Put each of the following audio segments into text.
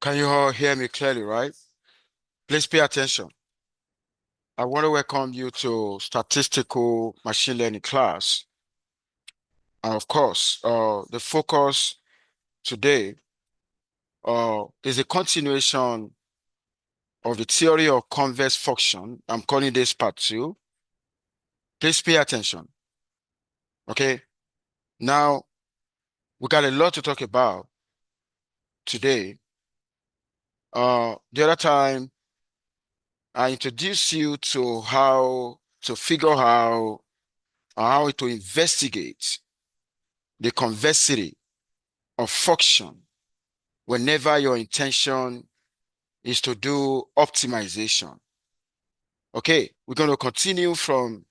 Can you all hear me clearly, right? Please pay attention. I want to welcome you to statistical machine learning class. And of course, the focus today is a continuation of the theory of convex function. I'm calling this part 2. Please pay attention. Okay. Now, we got a lot to talk about today. The other time, I introduced you to how to figure out how to investigate the convexity of function whenever your intention is to do optimization. Okay, we're going to continue from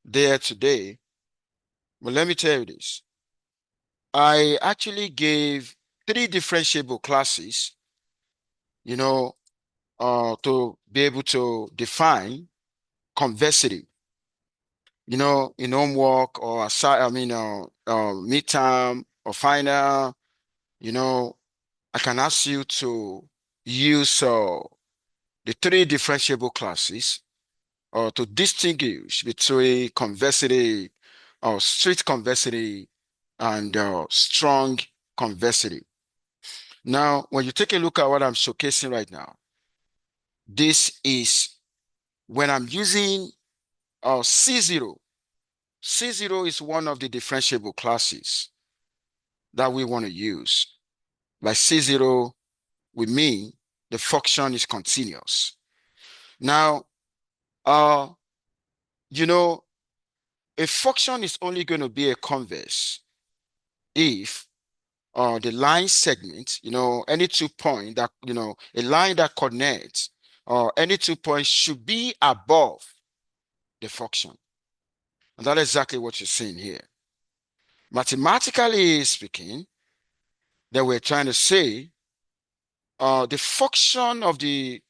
there today, but let me tell you this. I actually gave 3 differentiable classes, to be able to define convexity, in homework or midterm or final, you know, I can ask you to use the 3 differentiable classes to distinguish between convexity or strict convexity and strong convexity. Now, when you take a look at what I'm showcasing right now, this is when I'm using C0. C0 is one of the differentiable classes that we want to use. By C0, we mean the function is continuous. Now, uh, a function is only going to be a convex if the line segment, any 2 point that, a line that connects or any 2 points should be above the function. And that's exactly what you're seeing here. Mathematically speaking, that we're trying to say the function of the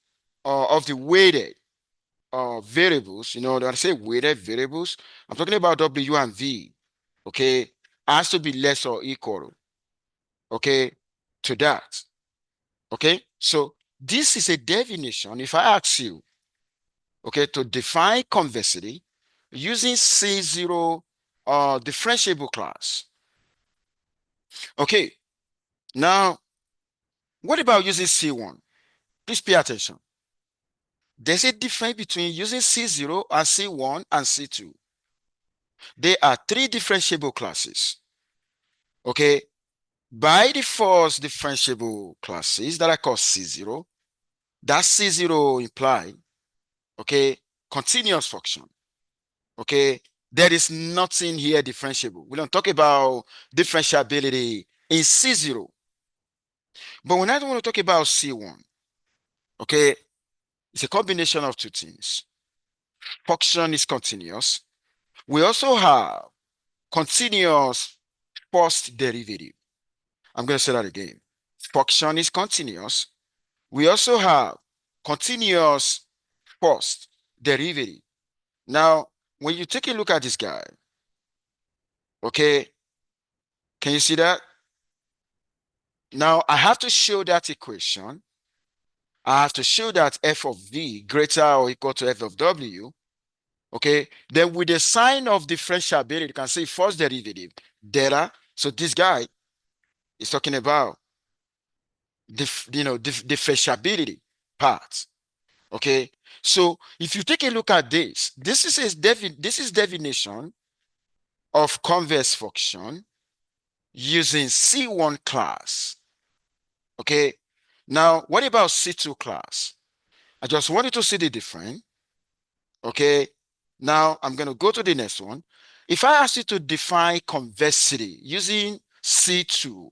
weighted variables, when I say weighted variables, I'm talking about W and V, okay, has to be less or equal, okay, to that, okay? So this is a definition. If I ask you, okay, to define convexity using C0 differentiable class, okay, now what about using C1? Please pay attention. There's a difference between using C0 and C1 and C2. There are 3 differentiable classes. Okay. By the first differentiable classes that I call C0, that C0 imply, okay, continuous function. Okay. There is nothing here differentiable. We don't talk about differentiability in C0. But when I want to talk about C1, okay, it's a combination of 2 things. Function is continuous. We also have continuous first derivative. I'm going to say that again. Function is continuous. We also have continuous first derivative. Now, when you take a look at this guy, okay, can you see that? Now, I have to show that equation. I have to show that f of v greater or equal to f of w. Okay, then with the sign of differentiability, you can say first derivative, delta. So this guy is talking about differentiability part. Okay, so if you take a look at this, this is definition of convex function using C1 class. Okay, now what about C2 class? I just wanted to see the difference. Okay, now I'm going to go to the next one. If I ask you to define convexity using C2,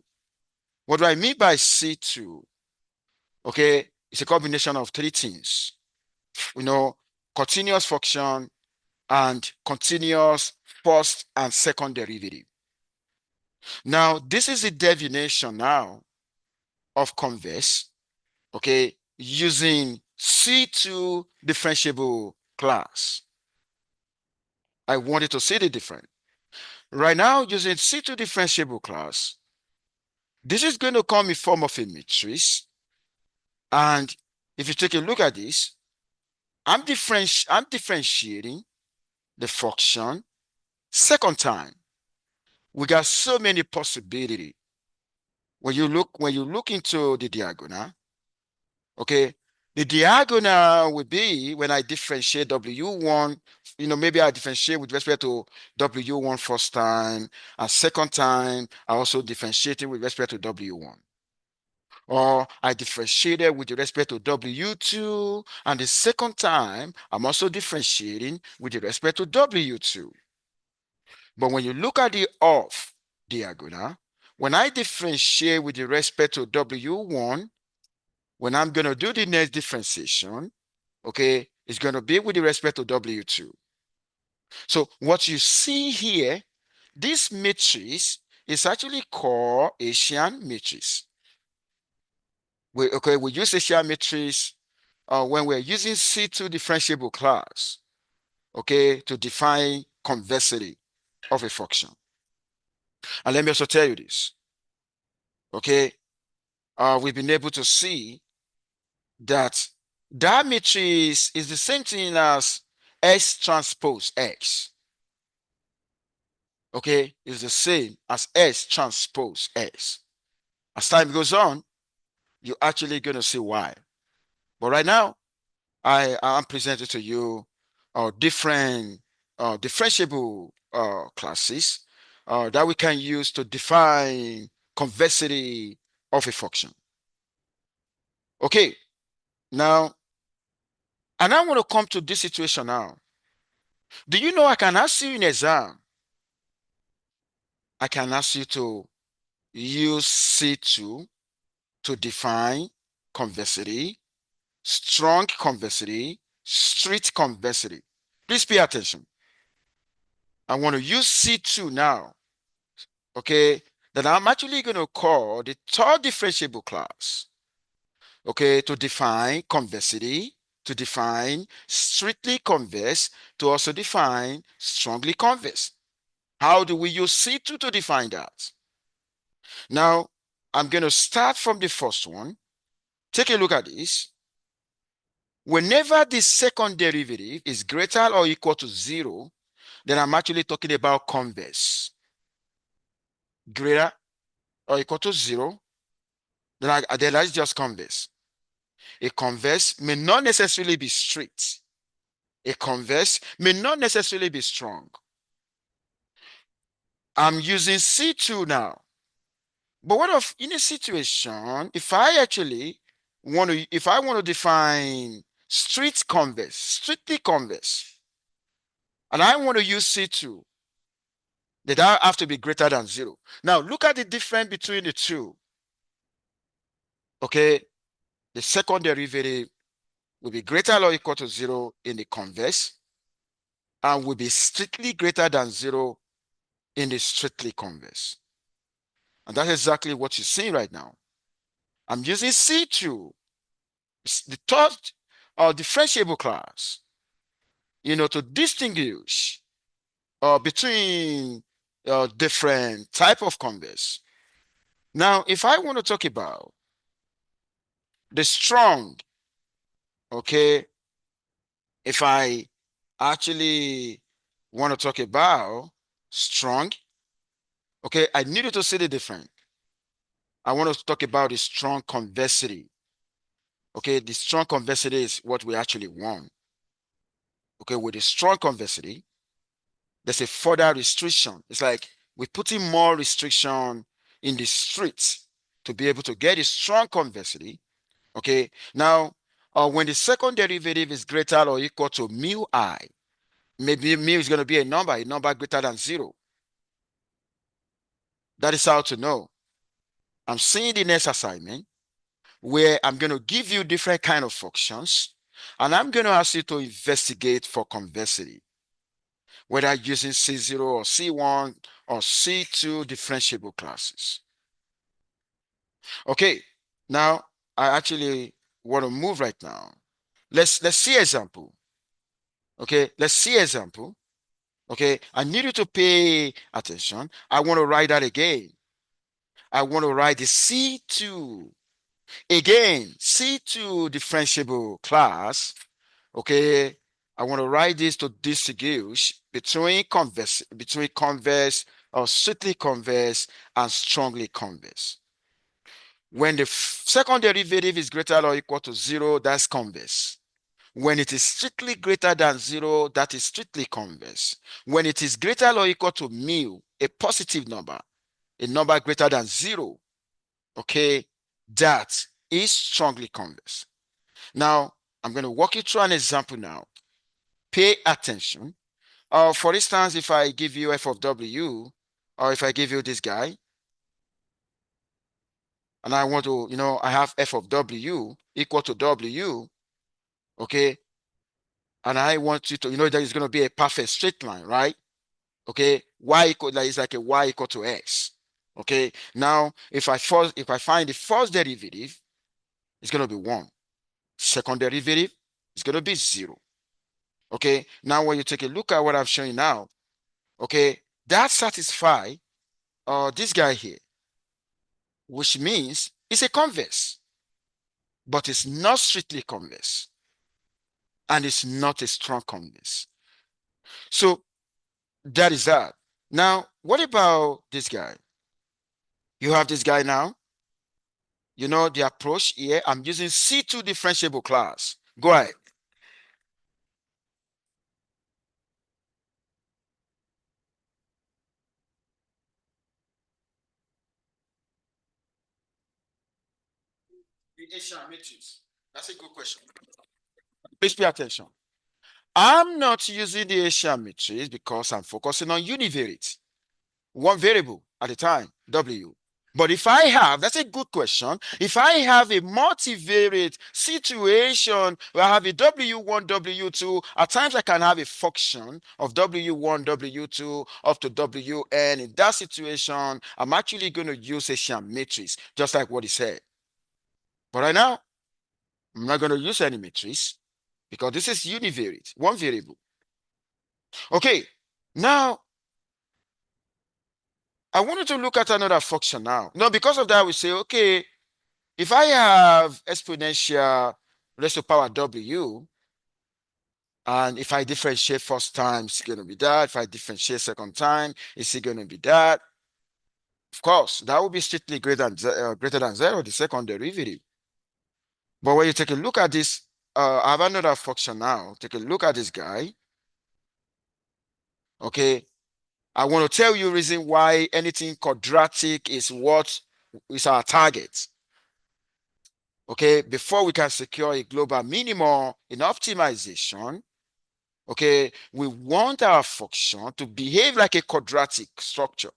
what do I mean by C2? Okay, it's a combination of 3 things. Continuous function and continuous first and second derivative. Now, this is the definition now of convex, okay, using C2 differentiable class. I wanted to see the difference. Right now, using C2 differentiable class, this is going to come in form of a matrix, And if you take a look at this, I'm differentiating the function second time. We got so many possibility. When you look into the diagonal, okay, the diagonal will be when I differentiate W1, maybe I differentiate with respect to W1 first time, and second time, I also differentiate it with respect to W1. Or I differentiated with respect to W2, and the second time, I'm also differentiating with respect to W2. But when you look at the off diagonal, when I differentiate with respect to W1, when I'm going to do the next differentiation, okay, it's going to be with respect to W2. So what you see here, this matrix is actually called Asian matrix. We use Asian matrix when we're using C2 differentiable class, okay, to define convexity of a function. And let me also tell you this, okay, we've been able to see that that matrix is the same thing as S transpose X. Okay, it's the same as S transpose S. As time goes on, you're actually going to see why. But right now, I am presenting to you different differentiable classes that we can use to define convexity of a function. Okay, now, and I want to come to this situation now. Do you know I can ask you in exam, I can ask you to use C2 to define convexity, strong convexity, strict convexity. Please pay attention. I want to use C2 now, okay, that I'm actually going to call the third differentiable class, okay, to define convexity, to define strictly convex, to also define strongly convex. How do we use C2 to define that? Now, I'm going to start from the first one. Take a look at this. Whenever the second derivative is greater or equal to 0, then I'm actually talking about convex. Greater or equal to 0, then that's just convex. A convex may not necessarily be strict. A convex may not necessarily be strong. I'm using C2 now. But what if in a situation, if I want to define strictly convex, and I want to use C2, then that have to be greater than 0. Now, look at the difference between the two. Okay, the second derivative will be greater or equal to 0 in the convex, and will be strictly greater than 0 in the strictly convex. And that's exactly what you're seeing right now. I'm using C2, the third differentiable class, to distinguish between different type of convex. Now, if I want to talk about the strong, okay, if I actually want to talk about strong, okay, I need you to see the difference. I want to talk about the strong convexity. Okay, the strong convexity is what we actually want. Okay, with the strong convexity, there's a further restriction. It's like we're putting more restriction in the streets to be able to get a strong convexity. Okay, now when the second derivative is greater or equal to mu I, maybe mu is going to be a number greater than 0. That is how to know. I'm seeing the next assignment where I'm going to give you different kind of functions, and I'm going to ask you to investigate for convexity, whether using C0 or C1 or C2 differentiable classes. Okay, now I actually want to move right now. Let's see example. Okay, let's see example. Okay, I need you to pay attention. I want to write that again. I want to write the C2 Again, C2 differentiable class, okay, I want to write this to distinguish between converse or strictly converse and strongly converse. When the second derivative is greater or equal to zero, that's converse. When it is strictly greater than zero, that is strictly converse. When it is greater or equal to mu, a positive number, a number greater than zero, okay, that is strongly converse. Now, I'm going to walk you through an example now. Pay attention. For instance, if I give you f of w, or if I give you this guy, and I want to, I have f of w equal to w, okay, and I want you to, that is going to be a perfect straight line, right? Okay, y equal, that is like a y equal to x. Okay, now if I find the first derivative, it's going to be 1. Second derivative is going to be 0. Okay, now when you take a look at what I'm showing now, okay, that satisfy this guy here, which means it's a converse, but it's not strictly converse, and it's not a strong converse. So that is that. Now, what about this guy? You have this guy now. You know the approach here. I'm using C2 differentiable class. Go ahead. The Asian matrix. That's a good question. Please pay attention. I'm not using the Asian matrix because I'm focusing on univariate, one variable at a time, W. But if I have, that's a good question. If I have a multivariate situation where I have a W1, W2, at times I can have a function of W1, W2 up to Wn. In that situation, I'm actually going to use Asian matrix, just like what he said. But right now, I'm not going to use any matrix because this is univariate, one variable. Okay, now I wanted to look at another function now. Now, because of that, we say, okay, if I have exponential raised to power W, and if I differentiate first time, it's going to be that. If I differentiate second time, it's going to be that. Of course, that will be strictly greater than zero, the second derivative. But when you take a look at this, I have another function now. Take a look at this guy. Okay, I want to tell you reason why anything quadratic is what is our target. Okay, before we can secure a global minimum in optimization, okay, we want our function to behave like a quadratic structure.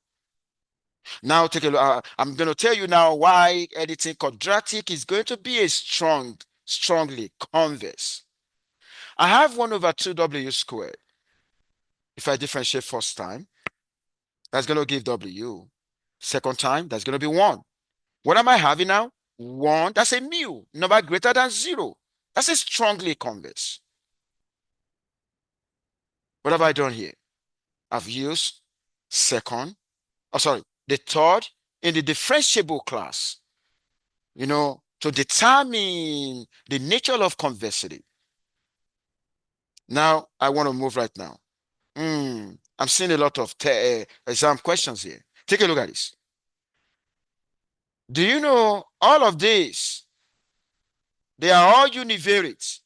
Now take a look. I'm going to tell you now why anything quadratic is going to be a strongly converse. I have 1 over 2 W squared. If I differentiate first time, that's going to give W. Second time, that's going to be 1. What am I having now? 1, that's a mu, number greater than 0. That's a strongly converse. What have I done here? I've used the third in the differentiable class, to determine the nature of convexity. Now, I want to move right now. I'm seeing a lot of exam questions here. Take a look at this. Do you know all of these? They are all univariate.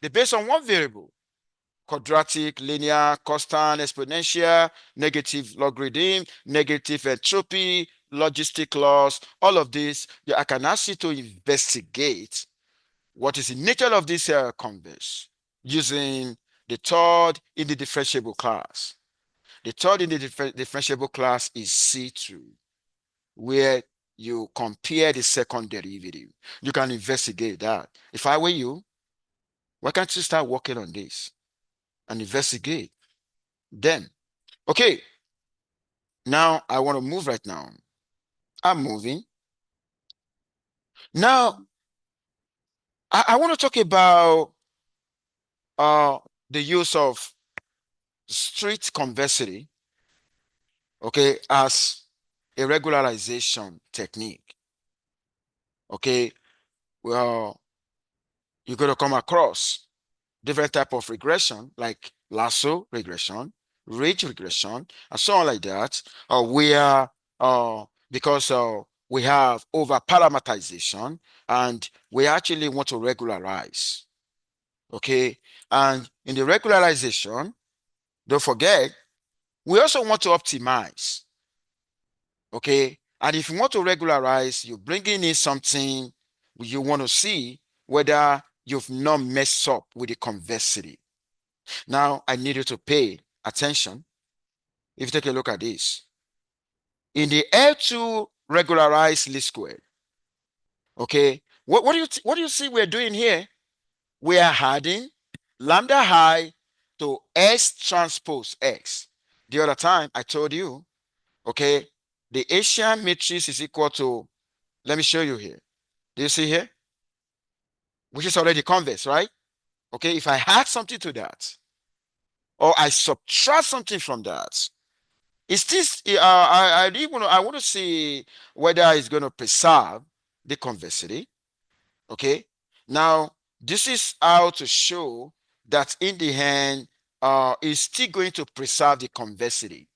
They're based on one variable. Quadratic, linear, constant, exponential, negative logarithm, negative entropy, logistic laws, all of this, I can ask you to investigate what is the nature of this converse using the third in the differentiable class. The third in the differentiable class is C2, where you compare the second derivative. You can investigate that. If I were you, why can't you start working on this and investigate? Then, okay, now I want to move right now. I'm moving. Now, I want to talk about uh, the use of strict convexity, okay, as a regularization technique. Okay, well, you're going to come across different type of regression like lasso regression, ridge regression, and so on like that, where because we have over parameterization and we actually want to regularize. Okay, and in the regularization, don't forget, we also want to optimize. Okay, and if you want to regularize, you're bringing in something you want to see whether you've not messed up with the convexity. Now, I need you to pay attention. If you take a look at this, in the L2 regularized least square, okay, what do you see we're doing here? We are adding lambda I to S transpose X. The other time I told you, okay, the Asian matrix is equal to, let me show you here. Do you see here? Which is already convex, right? Okay, if I add something to that, or I subtract something from that, is this, I want to see whether it's going to preserve the convexity. Okay. Now, this is how to show that in the end, it's still going to preserve the convexity.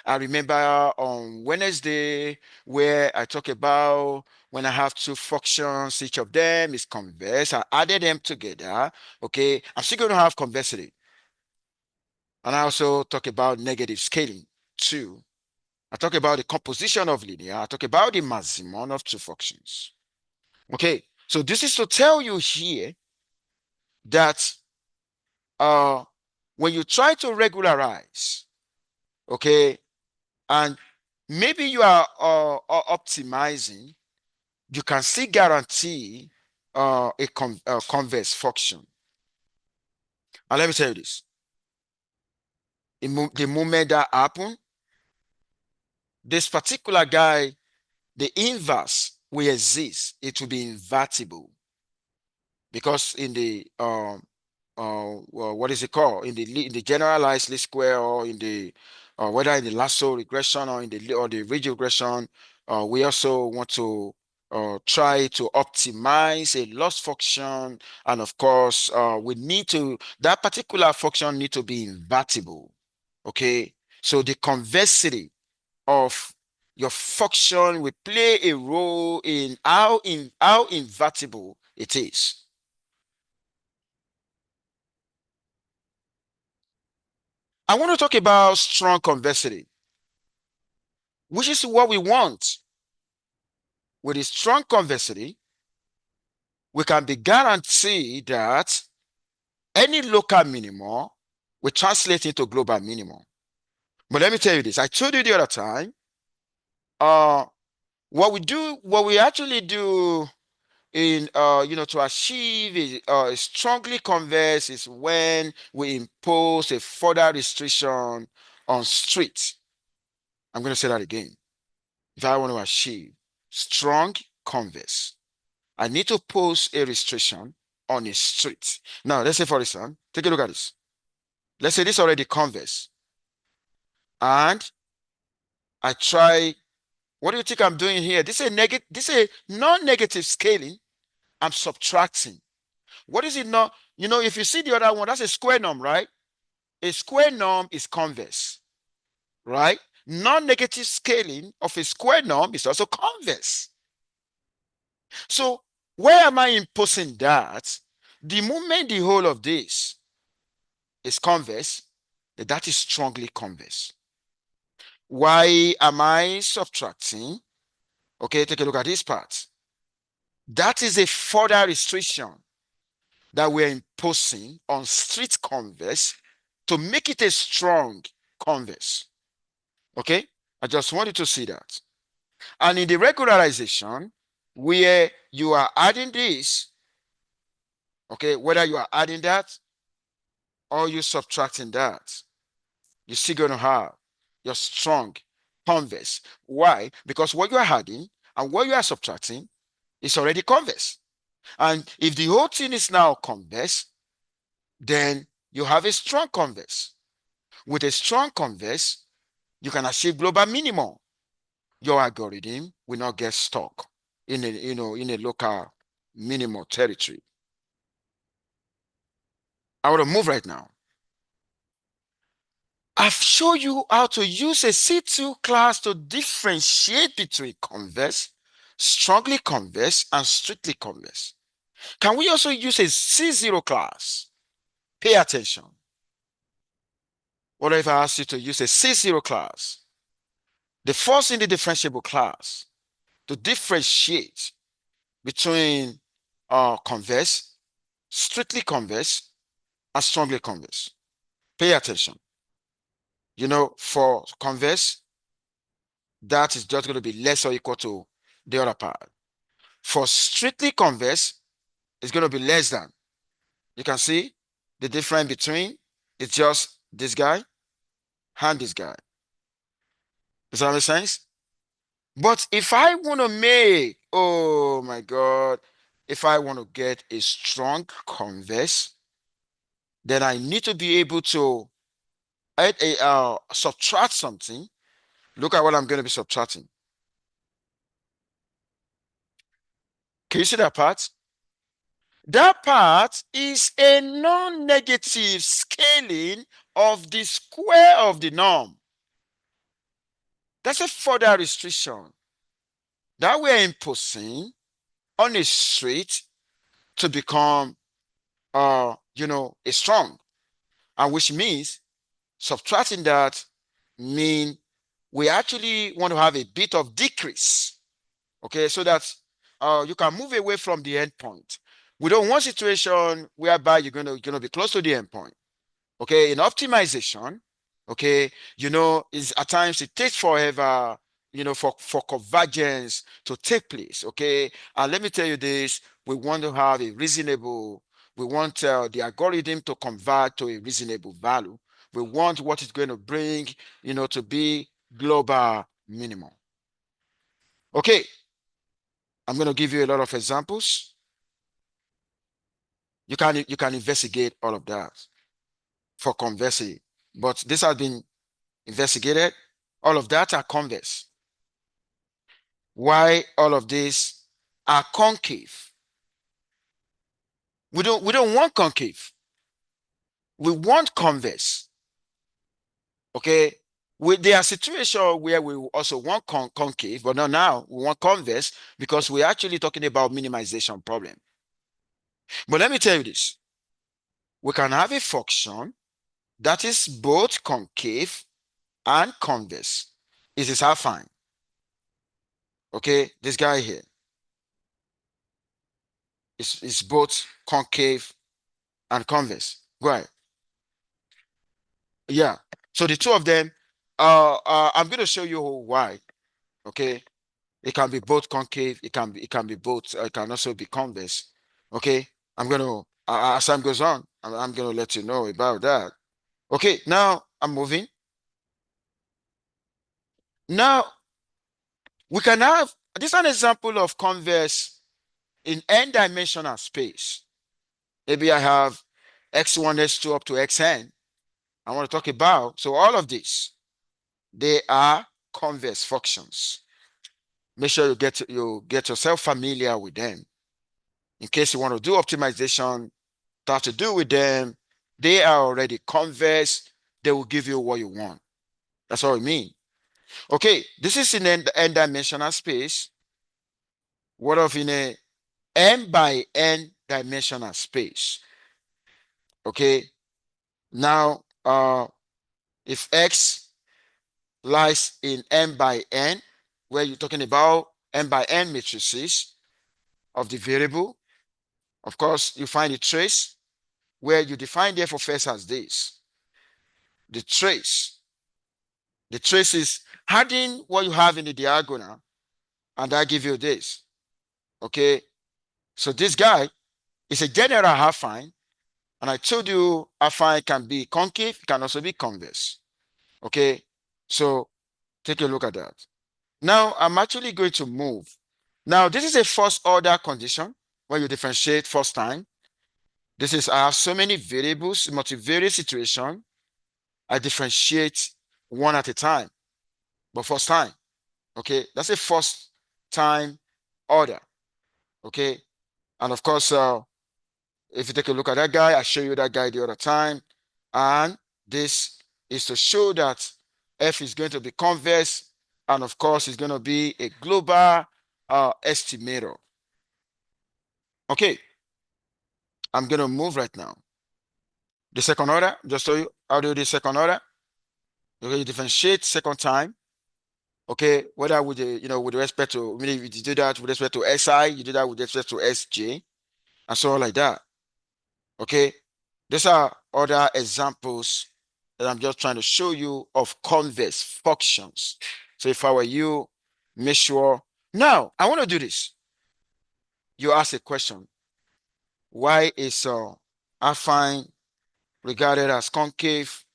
I remember on Wednesday where I talk about when I have two functions, each of them is convex. I added them together. Okay. I'm still going to have convexity. And I also talk about negative scaling too. I talk about the composition of linear. I talk about the maximum of two functions. Okay, so this is to tell you here that when you try to regularize, okay, and maybe you are optimizing, you can still guarantee a convex function. And let me tell you this: the moment that happened, this particular guy, the inverse will exist. It will be invertible because in the well, what is it called, in the generalized least square, or in the whether in the lasso regression or in the ridge regression, we also want to try to optimize a loss function, and of course we need to, that particular function need to be invertible. Okay, so the convexity of your function will play a role in how invertible it is. I want to talk about strong convexity, which is what we want. With a strong convexity, we can be guaranteed that any local minimum will translate into global minimum. But let me tell you this. I told you the other time, uh, what we actually do in to achieve a strongly converse is when we impose a further restriction on street. I'm going to say that again. If I want to achieve strong converse, I need to pose a restriction on a street. Now, let's say, for instance, take a look at this. Let's say this already converse, and I try. What do you think I'm doing here? This is a negative. This is a non-negative scaling. I'm subtracting. What is it not? If you see the other one, that's a square norm, right? A square norm is converse, right? Non-negative scaling of a square norm is also converse. So where am I imposing that? The moment the whole of this is converse, that is strongly converse. Why am I subtracting? Okay, take a look at this part. That is a further restriction that we're imposing on street converse to make it a strong converse. Okay, I just wanted to see that. And in the regularization, where you are adding this, okay, whether you are adding that or you subtracting that, you're still going to have your strong converse. Why? Because what you are adding and what you are subtracting is already converse. And if the whole thing is now converse, then you have a strong converse. With a strong converse, you can achieve global minimum. Your algorithm will not get stuck in a local minimal territory. I want to move right now. I've shown you how to use a C2 class to differentiate between convex, strongly convex, and strictly convex. Can we also use a C0 class? Pay attention. What if I ask you to use a C0 class? The first in the differentiable class to differentiate between convex, strictly convex, and strongly convex. Pay attention. You know, for convex, that is just going to be less or equal to the other part. For strictly convex, it's going to be less than. You can see the difference between it's just this guy and this guy. Does that make sense? But if I want to make, oh my God, if I want to get a strong convex, then I need to be able to add subtract something. Look at what I'm going to be subtracting. Can you see that part? That part is a non-negative scaling of the square of the norm. That's a further restriction that we're imposing on a street to become, a strong, and which means subtracting that mean we actually want to have a bit of decrease, okay, so that you can move away from the end point. We don't want situation whereby you're gonna be close to the end point. Okay, in optimization, okay, is at times it takes forever, for convergence to take place. Okay, and let me tell you this: we want to have a reasonable. We want the algorithm to convert to a reasonable value. We want what it's going to bring, to be global minimum. Okay, I'm going to give you a lot of examples. You can investigate all of that for conversity, but this has been investigated. All of that are convex. Why all of these are concave? We don't want concave. We want convex. Okay. There are situations where we also want concave, but not now. We want convex because we're actually talking about minimization problem. But let me tell you this. We can have a function that is both concave and convex. Is this affine? Okay, this guy here is both concave and convex. Go ahead. Yeah. So the two of them, I'm going to show you why. Okay. It can be both concave. It can be both. It can also be convex. Okay. I'm going to, as time goes on, I'm going to let you know about that. Okay. Now I'm moving. Now we can have, this is an example of convex in n-dimensional space. Maybe I have x1, x2 up to xn. I want to talk about, so all of this, they are convex functions. Make sure you get yourself familiar with them. In case you want to do optimization that have to do with them, they are already convex. They will give you what you want. That's all it means. Okay, this is in an n-dimensional space. What of in a n by n dimensional space? Okay, now if x lies in n by n, where you're talking about n by n matrices of the variable, of course, you find a trace where you define the f of s as this. The trace. The trace is adding what you have in the diagonal, and that give you this. Okay. So this guy is a general affine, and I told you affine can be concave, it can also be convex. Okay. So take a look at that. Now I'm actually going to move. Now this is a first order condition when you differentiate first time. This is, I have so many variables, multivariate situation. I differentiate one at a time, but first time. Okay, that's a first time order. Okay, And of course, if you take a look at that guy, I showed you that guy the other time. And this is to show that F is going to be convex. And of course, it's going to be a global estimator. Okay, I'm going to move right now. The second order, just show you how to do the second order. Okay, you differentiate second time. Okay, whether with the, with respect to, I mean, if you do that with respect to SI, you do that with respect to SJ, and so on like that. Okay, these are other examples that I'm just trying to show you of convex functions. So if I were you, make sure. Now, I want to do this. You ask a question. Why is affine regarded as concave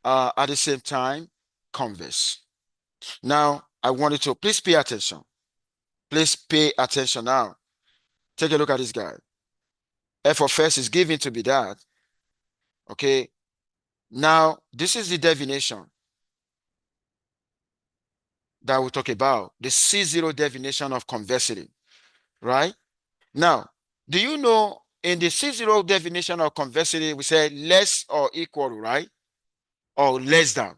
at the same time convex? Now, I want you to please pay attention. Please pay attention now. Take a look at this guy. F of S is given to be that. Okay. Now, this is the definition that we talk about, the C0 definition of convexity, right? Now, do you know in the C0 definition of convexity, we say less or equal, right? Or less than.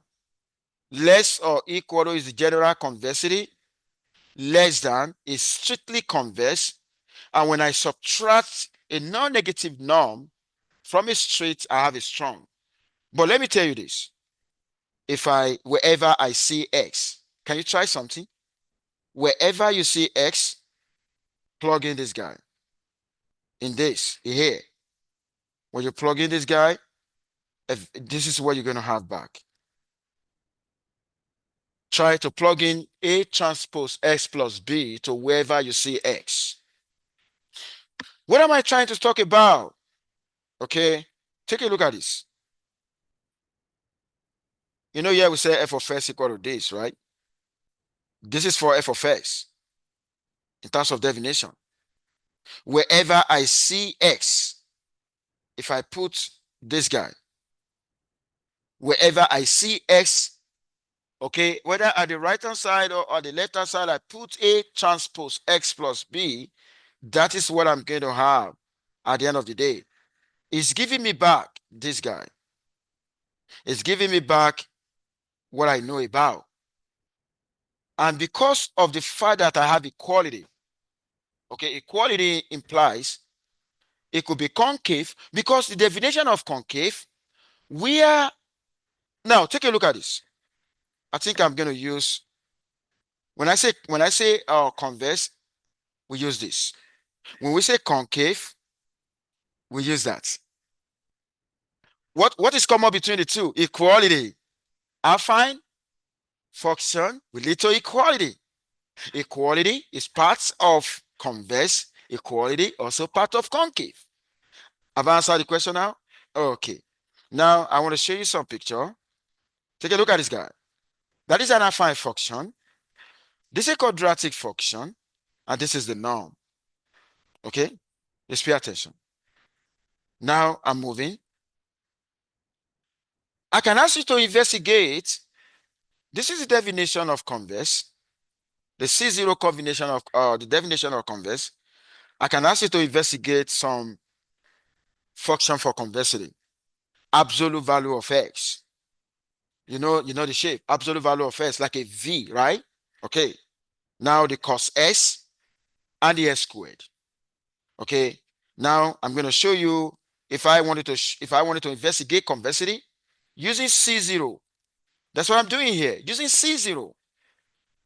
Less or equal is the general convexity. Less than is strictly convex. And when I subtract a non-negative norm from a straight, I have a strong. But let me tell you this. Wherever I see X, can you try something? Wherever you see X, plug in this guy. In this, here. When you plug in this guy, this is what you're going to have back. Try to plug in A transpose X plus B to wherever you see X. What am I trying to talk about? Okay, take a look at this. You know, here we say F of S equal to this, right? This is for F of S in terms of definition. Wherever I see X, if I put this guy, wherever I see X, okay, whether at the right hand side or the left hand side, I put A transpose X plus B, that is what I'm going to have at the end of the day. It's giving me back this guy. It's giving me back what I know about. And because of the fact that I have equality, okay, equality implies it could be concave, because the definition of concave, now take a look at this. I think I'm going to use, when I say convex, we use this. When we say concave, we use that. What is common between the two? Equality. Affine function will lead to equality. Equality is part of convex. Equality also part of concave. Have I answered the question now? Okay. Now I want to show you some picture. Take a look at this guy. That is an affine function. This is a quadratic function, and this is the norm. Okay? Just pay attention. Now I'm moving. I can ask you to investigate. This is the definition of convex. The C0 combination of the definition of convex. I can ask you to investigate some function for convexity. Absolute value of X. You know the shape. Absolute value of X, like a V, right? Okay. Now the cos S and the S squared. Okay. Now I'm going to show you if I wanted to investigate convexity using C0. That's what I'm doing here. Using C0.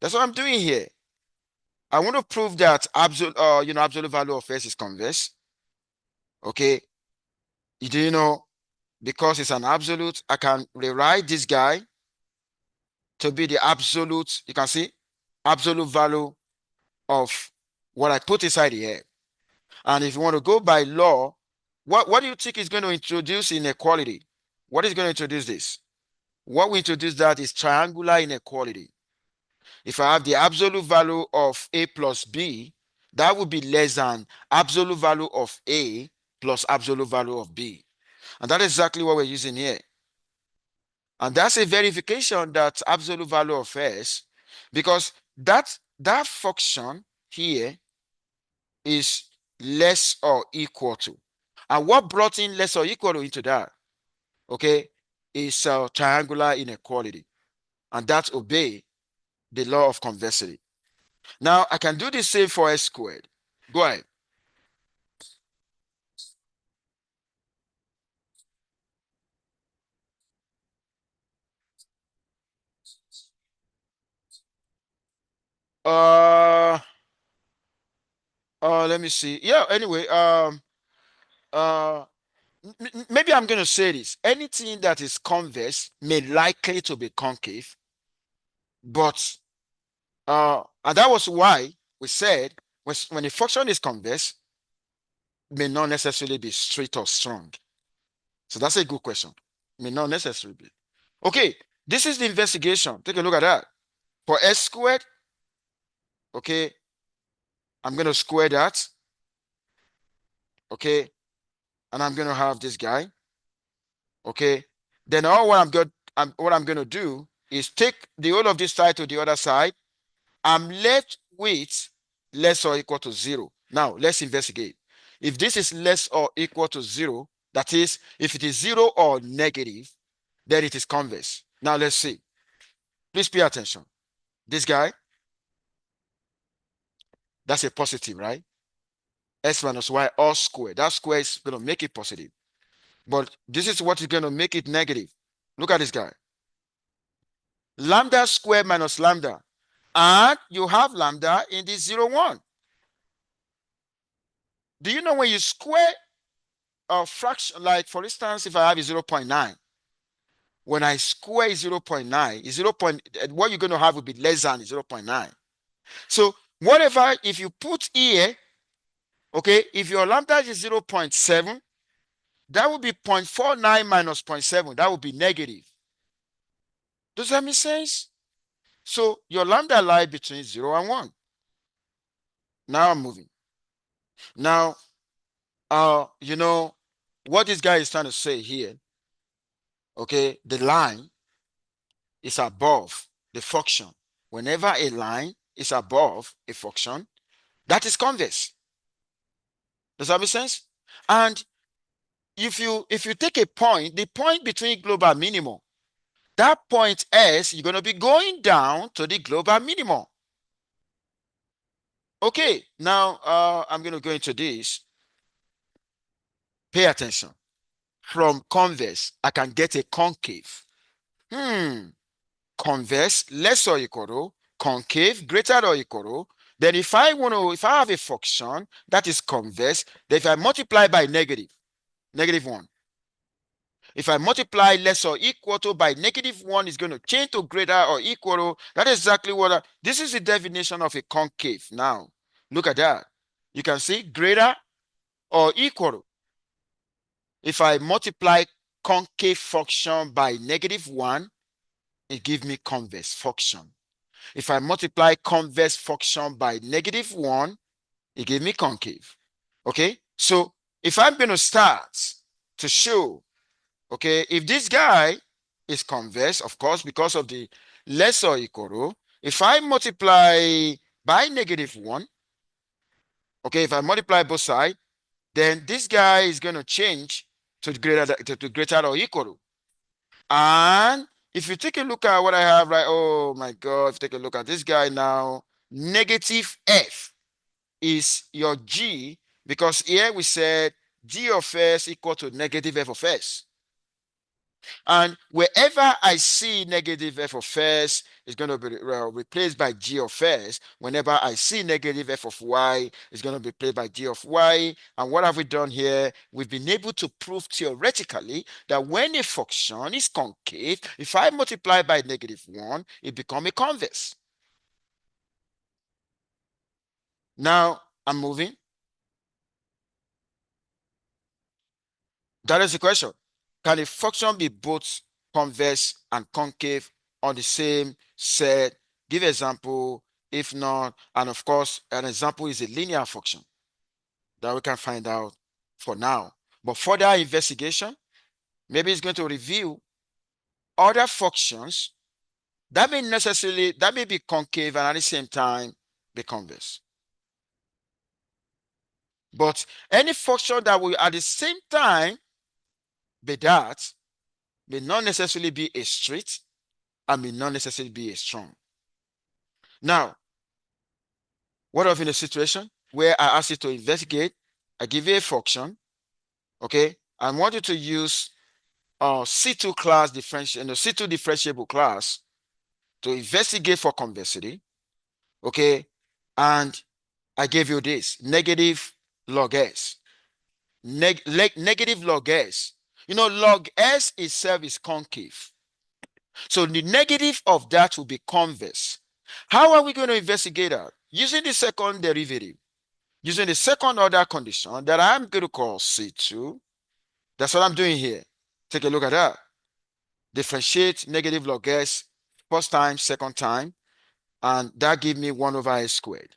That's what I'm doing here. I want to prove that absolute value of S is convex. Okay. Do you know, because it's an absolute, I can rewrite this guy to be the absolute, you can see, absolute value of what I put inside here. And if you want to go by law, what do you think is going to introduce inequality? What is going to introduce this? What we introduce that is triangular inequality. If I have the absolute value of A plus B, that would be less than absolute value of A plus absolute value of B. And that is exactly what we're using here. And that's a verification that absolute value of S, because that function here is less or equal to. And what brought in less or equal to into that, okay, is triangular inequality. And that obey the law of convexity. Now, I can do the same for s squared. Go ahead. Uh, Let me see. Yeah, anyway, uh, maybe I'm going to say this. Anything that is convex may likely to be concave, but and that was why we said when a function is convex, may not necessarily be straight or strong. So that's a good question. May not necessarily be. Okay, this is the investigation. Take a look at that. For s squared, okay, I'm going to square that, okay, and I'm going to have this guy, okay. Then all what I'm going to do is take the whole of this side to the other side. I'm left with less or equal to 0. Now, let's investigate. If this is less or equal to 0, that is, if it is 0 or negative, then it is convex. Now, let's see. Please pay attention. This guy, that's a positive, right? S minus y all squared. That square is going to make it positive. But this is what is going to make it negative. Look at this guy. Lambda squared minus lambda. And you have lambda in the 0, 1. Do you know when you square a fraction, like for instance, if I have a 0.9, when I square 0.9, what you're going to have will be less than 0.9. So whatever, if you put here, okay, if your lambda is 0.7, that would be 0.49 minus 0.7. That would be negative. Does that make sense? So your lambda lies between 0 and 1. Now I'm moving. Now, you know, what this guy is trying to say here, okay, the line is above the function. Whenever a line is above a function, that is convex. Does that make sense? And if you take a point, the point between global minimum, that point S, you're going to be going down to the global minimum. Okay, now I'm going to go into this. Pay attention. From convex, I can get a concave. Convex, less or equal to, concave, greater or equal to. Then if I have a function that is convex, then if I multiply by negative 1. If I multiply less or equal to by negative 1, is going to change to greater or equal to. That is exactly what this is the definition of a concave. Now, look at that. You can see greater or equal to. If I multiply concave function by negative 1, it gives me convex function. If I multiply convex function by negative 1, it gives me concave. Okay? So if I'm going to start to show, okay, if this guy is convex, of course, because of the less or equal to, if I multiply by negative 1, okay, if I multiply both sides, then this guy is going to change to greater or equal to. And if you take a look at what I have, right? Oh my God, take a look at this guy now. Negative f is your g, because here we said g of s equal to negative f of s. And wherever I see negative f of s is going to be replaced by g of s. Whenever I see negative f of y, is going to be replaced by g of y. And what have we done here? We've been able to prove theoretically that when a function is concave, if I multiply by negative 1, it becomes a convex. Now I'm moving. That is the question. Can a function be both convex and concave on the same set? Give example. If not, and of course, an example is a linear function that we can find out for now. But further investigation, maybe it's going to reveal other functions that may be concave and at the same time be convex. But any function that will at the same time be that may not necessarily be a straight and may not necessarily be a strong. Now, what if in a situation where I ask you to investigate, I give you a function, okay? I want you to use C2 class differential, C2 differentiable class to investigate for convexity, okay? And I gave you this negative log s. Negative log s. Log s itself is concave. So the negative of that will be convex. How are we going to investigate that? Using the second derivative, using the second order condition that I'm going to call C2. That's what I'm doing here. Take a look at that. Differentiate negative log s first time, second time, and that gives me 1 over s squared.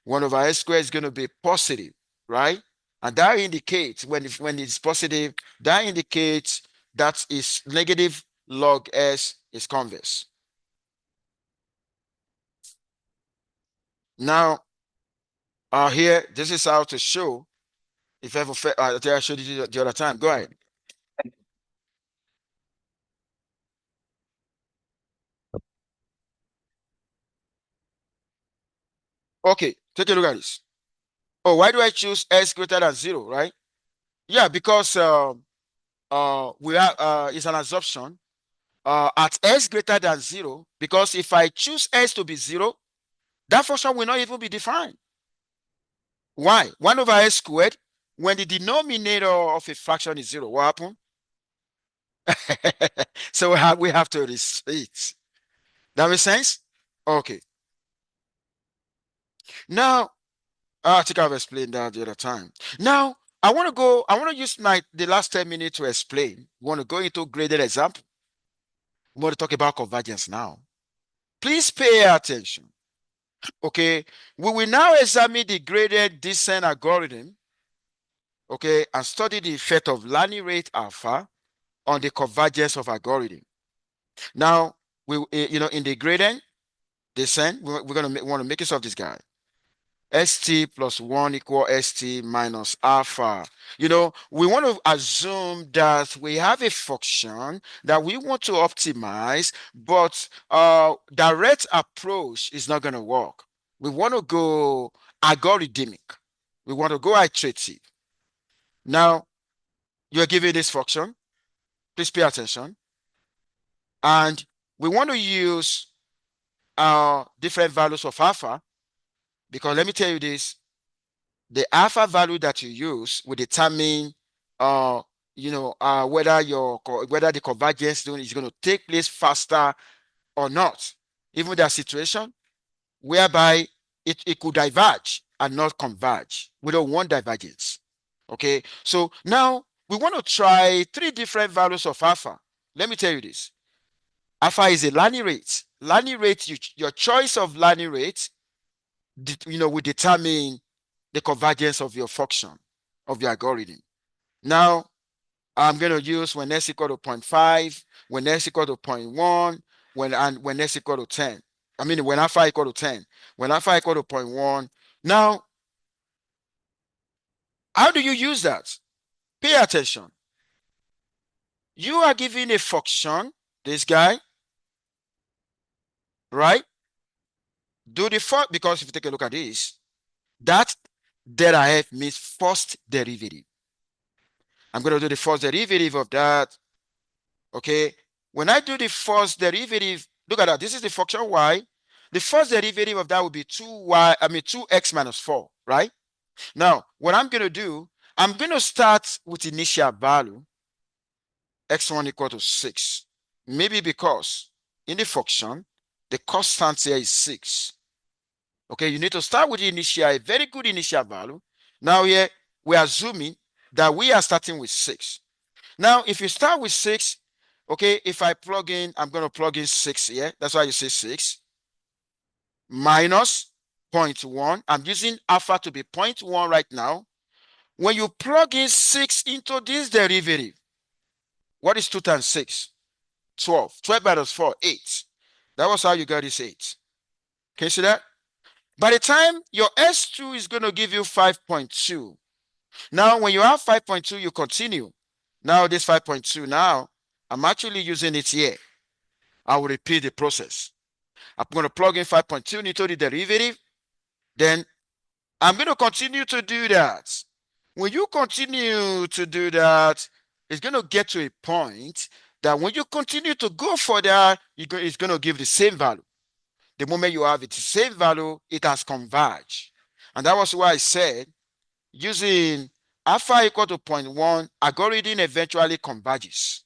1 over s squared is going to be positive, right? And that indicates when it's positive, that indicates that is negative log s is convex. Now, here, this is how to show. If ever I showed you the other time, go ahead. Okay, take a look at this. Oh, why do I choose s greater than 0, right? Yeah, because we have it's an assumption at s greater than 0, because if I choose s to be 0, that function will not even be defined. Why? 1 over s squared, when the denominator of a fraction is 0, what happened? So we have to restrict. That makes sense? Okay. Now, I think I've explained that the other time. Now, I want to use the last 10 minutes to explain. We want to go into graded example. We want to talk about convergence now. Please pay attention. Okay, we will now examine the graded descent algorithm, okay, and study the effect of learning rate alpha on the convergence of algorithm. Now, in the gradient descent, we're going to want to make use of this guy. St plus 1 equal st minus alpha. We want to assume that we have a function that we want to optimize, but direct approach is not going to work. We want to go algorithmic. We want to go iterative. Now, you're given this function. Please pay attention. And we want to use different values of alpha, because let me tell you this, the alpha value that you use will determine whether the convergence zone is going to take place faster or not. Even that situation whereby it could diverge and not converge. We don't want divergence. Okay, so now we want to try 3 different values of alpha. Let me tell you this. Alpha is a learning rate. Learning rate, your choice of learning rate, will determine the convergence of your function, of your algorithm. Now, I'm going to use when s equal to 0.5, when s equal to 0.1, when s equal to 10. I mean, when alpha equal to 10, when alpha equal to 0.1. Now, how do you use that? Pay attention. You are given a function, this guy, right? Do the first, because if you take a look at this, that delta f means first derivative. I'm going to do the first derivative of that. Okay. When I do the first derivative, look at that. This is the function y. The first derivative of that will be 2x minus 4, right? Now, what I'm going to do, I'm going to start with initial value, x1 equal to 6. Maybe because in the function, the constant here is 6. Okay, you need to start with the initial, a very good initial value. Now here, we are assuming that we are starting with 6. Now, if you start with 6, okay, if I plug in, I'm going to plug in 6 here. That's why you say 6 minus 0.1. I'm using alpha to be 0.1 right now. When you plug in 6 into this derivative, what is 2 times 6? 12. 12 minus 4, 8. That was how you got this 8. Can you see that? By the time your S2 is going to give you 5.2. Now, when you have 5.2, you continue. Now, this 5.2, now, I'm actually using it here. I will repeat the process. I'm going to plug in 5.2 into the derivative. Then I'm going to continue to do that. When you continue to do that, it's going to get to a point that when you continue to go further, it's going to give the same value. The moment you have it, the same value, it has converged. And that was why I said using alpha equal to 0.1, algorithm eventually converges.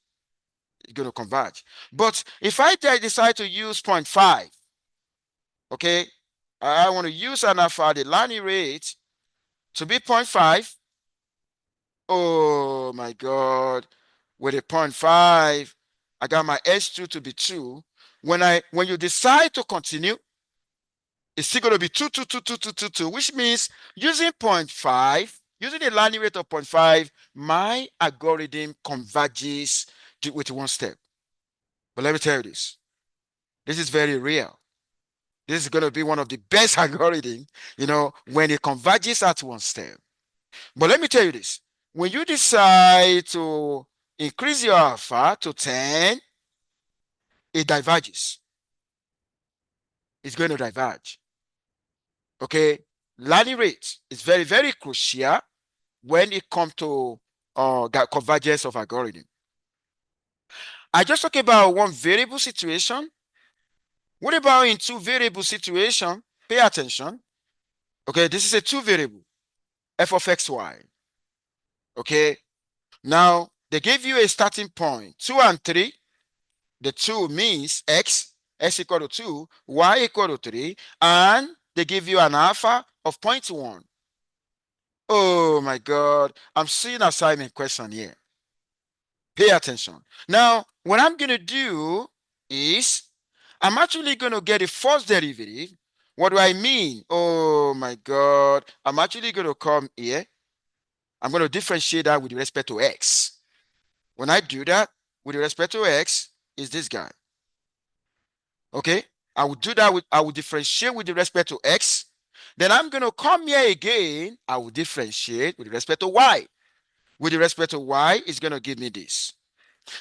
It's going to converge. But if I decide to use 0.5, okay, I want to use an alpha, the learning rate, to be 0.5. Oh my God. With a 0.5, I got my S2 to be 2. When you decide to continue, it's still going to be 2, 2, 2, 2, 2, 2, 2, which means using 0.5, using a learning rate of 0.5, my algorithm converges with one step. But let me tell you this. This is very real. This is going to be one of the best algorithms, when it converges at one step. But let me tell you this. When you decide to increase your alpha to 10, it diverges. It's going to diverge. Okay? Learning rate is very, very crucial when it comes to convergence of algorithm. I just talked about one variable situation. What about in two variable situation? Pay attention. Okay, this is a two variable, f of xy. Okay, now they give you a starting point, 2 and 3. The 2 means x equal to 2, y equal to 3, and they give you an alpha of 0.1. Oh my God, I'm seeing assignment question here. Pay attention. Now, what I'm going to do is I'm actually going to get a first derivative. What do I mean? Oh my God. I'm actually going to come here. I'm going to differentiate that with respect to x. When I do that with respect to x, is this guy. Okay? I will do that I will differentiate with respect to x. Then I'm going to come here again. I will differentiate with respect to y. With respect to y, it's going to give me this.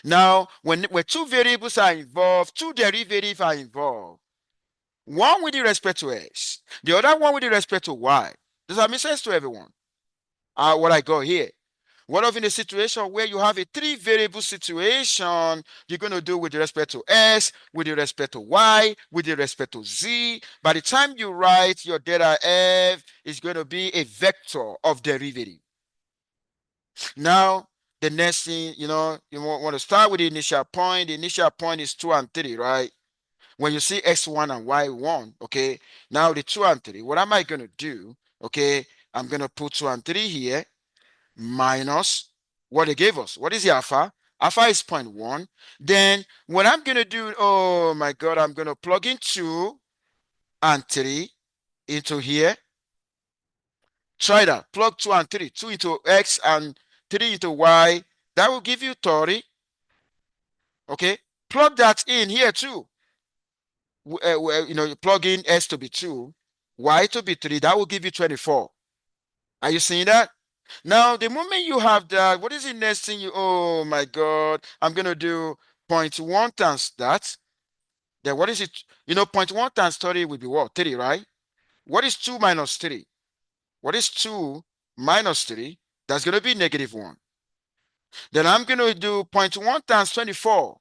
Now, when two variables are involved, two derivatives are involved. One with respect to x, the other one with respect to y. Does that make sense to everyone? What I got here. What if in a situation where you have a three variable situation, you're going to do with respect to s, with respect to y, with respect to z. By the time you write your data f, it's going to be a vector of derivative. Now, the next thing, you want to start with the initial point. The initial point is 2 and 3, right? When you see x1 and y1, okay, now the 2 and 3, what am I going to do? Okay, I'm going to put 2 and 3 here, minus what they gave us. What is the alpha? Alpha is 0.1. Then what I'm going to do, oh my God, I'm going to plug in 2 and 3 into here. Try that. Plug 2 and 3. 2 into x and 3 into y. That will give you 30. Okay. Plug that in here too. You plug in s to be 2, y to be 3. That will give you 24. Are you seeing that? Now, the moment you have that, what is the next thing oh my God, I'm going to do 0.1 times that. Then what is it? 0.1 times 30 will be what? 3, right? What is 2 minus 3? What is 2 minus 3? That's going to be -1. Then I'm going to do 0.1 times 24.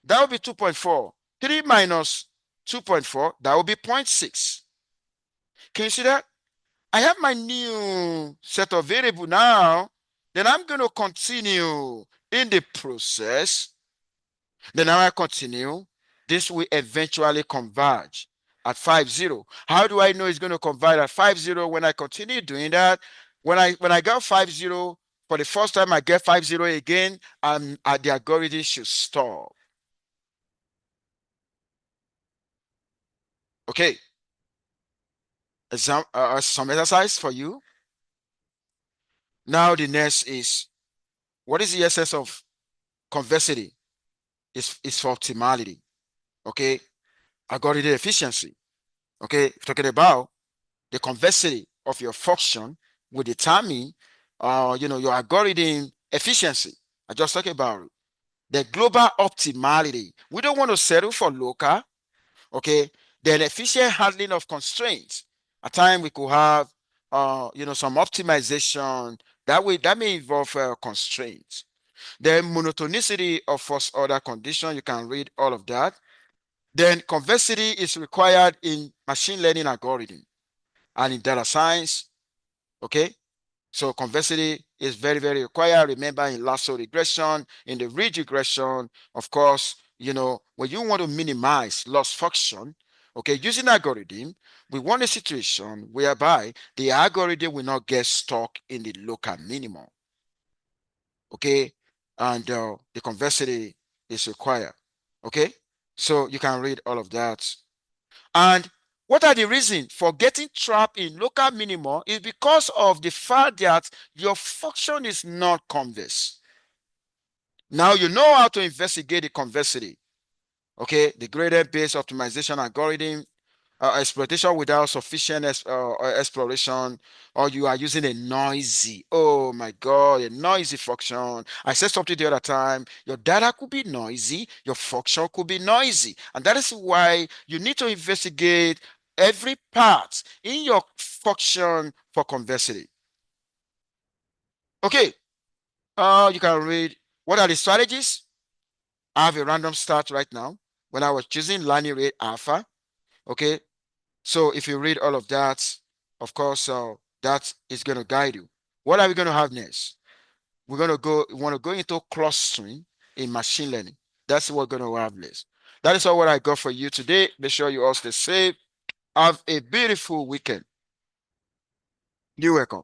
That will be 2.4. 3 minus 2.4, that will be 0.6. Can you see that? I have my new set of variable now. Then I'm going to continue in the process. Then now I continue. This will eventually converge at 50. How do I know it's going to converge at 50 when I continue doing that? When I got 50 for the first time, I get 50 again, and the algorithm should stop. Okay. Some exercise for you. Now the next is, what is the essence of convexity? It's for optimality. Okay. Algorithm efficiency. Okay. Talking about the convexity of your function will determine, your algorithm efficiency. I just talked about it. The global optimality. We don't want to settle for local, okay? Then efficient handling of constraints. At times we could have, some optimization that may involve constraints. The monotonicity of first order condition. You can read all of that. Then convexity is required in machine learning algorithm and in data science. Okay. So convexity is very, very required. Remember in lasso regression, in the ridge regression, of course, when you want to minimize loss function, okay, using algorithm, we want a situation whereby the algorithm will not get stuck in the local minimum. Okay. And the convexity is required. Okay. So you can read all of that. And what are the reasons for getting trapped in local minimum is because of the fact that your function is not convex. Now you know how to investigate the convexity. Okay, the gradient-based optimization algorithm, exploitation without sufficient exploration, or you are using a noisy, oh my God, a noisy function. I said something the other time, your data could be noisy, your function could be noisy. And that is why you need to investigate every part in your function for convexity. Okay, you can read what are the strategies. I have a random start right now when I was choosing linear rate alpha. Okay, so if you read all of that, of course, that is going to guide you. What are we going to have next? We want to go into clustering in machine learning. That's what we're going to have next. That is all what I got for you today. Make sure you all stay safe. Have a beautiful weekend. You're welcome.